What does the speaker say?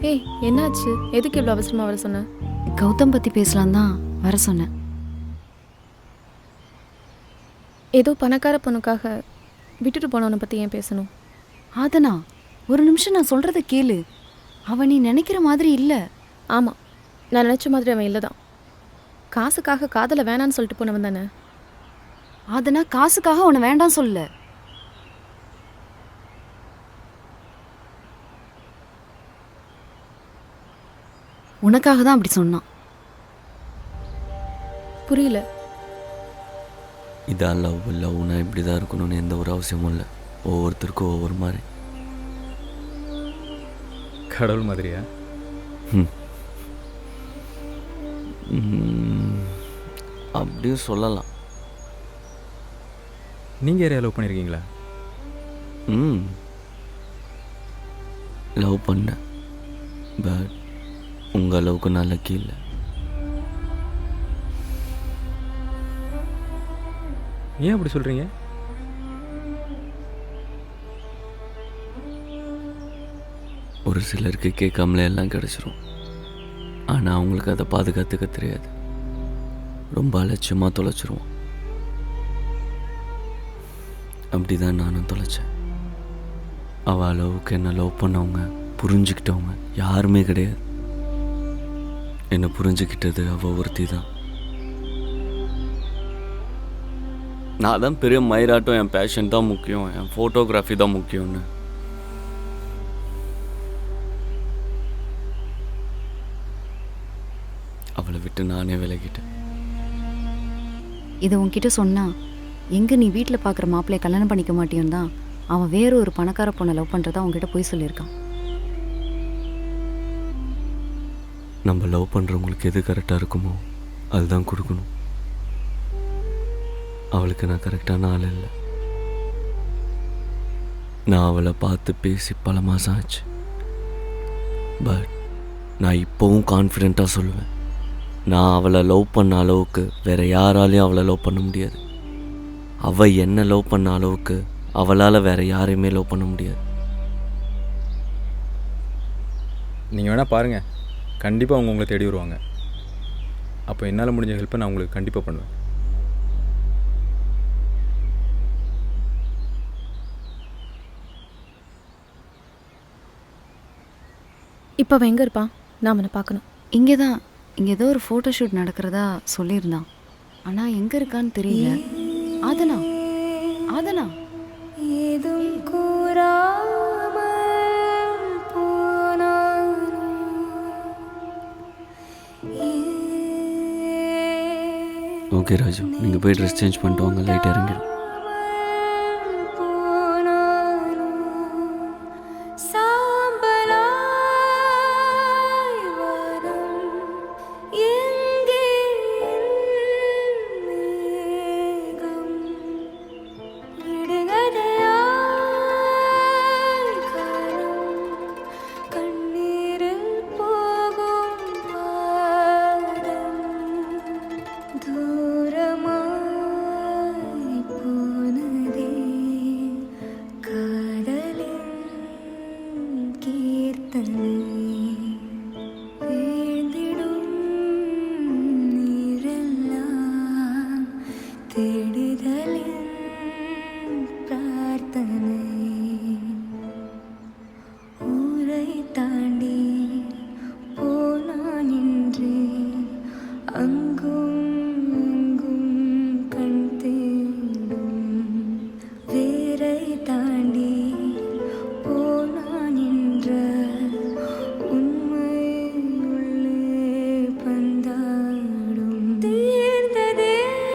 ஏய், என்னாச்சு? எதுக்கு இவ்வளோ அவசரமா வர சொன்ன? கௌதம் பற்றி பேசலாம் தான் வர சொன்னேன். ஏதோ பணக்கார பொண்ணுக்காக விட்டுட்டு போனவனை பற்றி ஏன் பேசணும்? ஆதனா, ஒரு நிமிஷம் நான் சொல்கிறத கேளு. அவன் நீ நினைக்கிற மாதிரி இல்லை. ஆமாம், நான் நினச்ச மாதிரி அவன் இல்லை தான். காசுக்காக காதலை வேணான்னு சொல்லிட்டு போனவன் தானே. ஆதனா, காசுக்காக உன்னை வேண்டாம் சொல்ல. உனக்காக தான் அப்படி சொன்னான். புரியல. இதான் லவ்னா இப்படி தான் இருக்கணும்னு எந்த ஒரு அவசியமும் இல்லை. ஒவ்வொருத்தருக்கும் ஒவ்வொரு மாதிரி. கடவுள் மாதிரியா? அப்படியும் சொல்லலாம். நீங்கள் யாரையா லவ் பண்ணியிருக்கீங்களா? லவ் பண்ணேன். பட் உங்கள் அளவுக்கு நான் லக்கி இல்லை. ஏன் அப்படி சொல்கிறீங்க? ஒரு சிலருக்கு கேட்காமலே எல்லாம் கிடச்சிரும். ஆனால் அவங்களுக்கு அதை பாதுகாத்துக்க தெரியாது. ரொம்ப அலட்சியமாக தொலைச்சிருவோம். அப்படி தான் நானும் தொலைச்சேன். அவள் அளவுக்கு என்ன லவ் பண்ணவங்க, புரிஞ்சுக்கிட்டவங்க யாருமே கிடையாது. என்னை புரிஞ்சுக்கிட்டது அவள் ஒருத்தி தான். நான் தான் பெரிய மயிராட்டம், என் பேஷன் தான் முக்கியம், என் ஃபோட்டோகிராஃபி தான் முக்கியம்னு. அவளை விட்டு நானே விலகிட்டேன். இதை உன்கிட்ட சொன்னா எங்கே நீ வீட்டில் பார்க்குற மாப்பிள்ளையை கல்யாணம் பண்ணிக்க மாட்டேன்னு தான் அவன் வேற ஒரு பணக்கார பொண்ணை லவ் பண்ணுறதா உங்ககிட்ட போய் சொல்லியிருக்கான். நம்ம லவ் பண்ணுறவங்களுக்கு எது கரெக்டாக இருக்குமோ அதுதான் கொடுக்கணும். அவளுக்கு நான் கரெக்டான ஆள் இல்லை. நான் அவளை பார்த்து பேசி பல மாதம் ஆச்சு. பட் நான் இப்போவும் கான்ஃபிடெண்ட்டாக சொல்லுவேன், நான் அவளை லவ் பண்ண அளவுக்கு வேறு யாராலையும் அவளை லவ் பண்ண முடியாது. அவள் என்ன லவ் பண்ண அளவுக்கு அவளால் வேறு யாரையுமே லவ் பண்ண முடியாது. நீங்கள் வேணால் பாருங்கள், கண்டிப்பாக அவங்க உங்களை தேடி வருவாங்க. அப்போ என்னால் முடிஞ்ச ஹெல்ப்பை நான் உங்களுக்கு கண்டிப்பாக பண்ணுவேன். இப்போ அவன் எங்கே இருப்பான்? நான் அவனை பார்க்கணும். இங்கே தான், இங்கே ஏதோ ஒரு ஃபோட்டோ ஷூட் நடக்கிறதா சொல்லியிருந்தான். ஆனால் எங்கே இருக்கான்னு தெரியல. ஆதனா, ஆதனா, ஏதும் கூறாமல் போனானோ, ஓகே ராஜு, நீங்கள் போய் ட்ரெஸ் சேஞ்ச் பண்ணிட்டு வாங்க, லைட் இறங்கிடும். தேடுதலின் பிரார்த்தனை.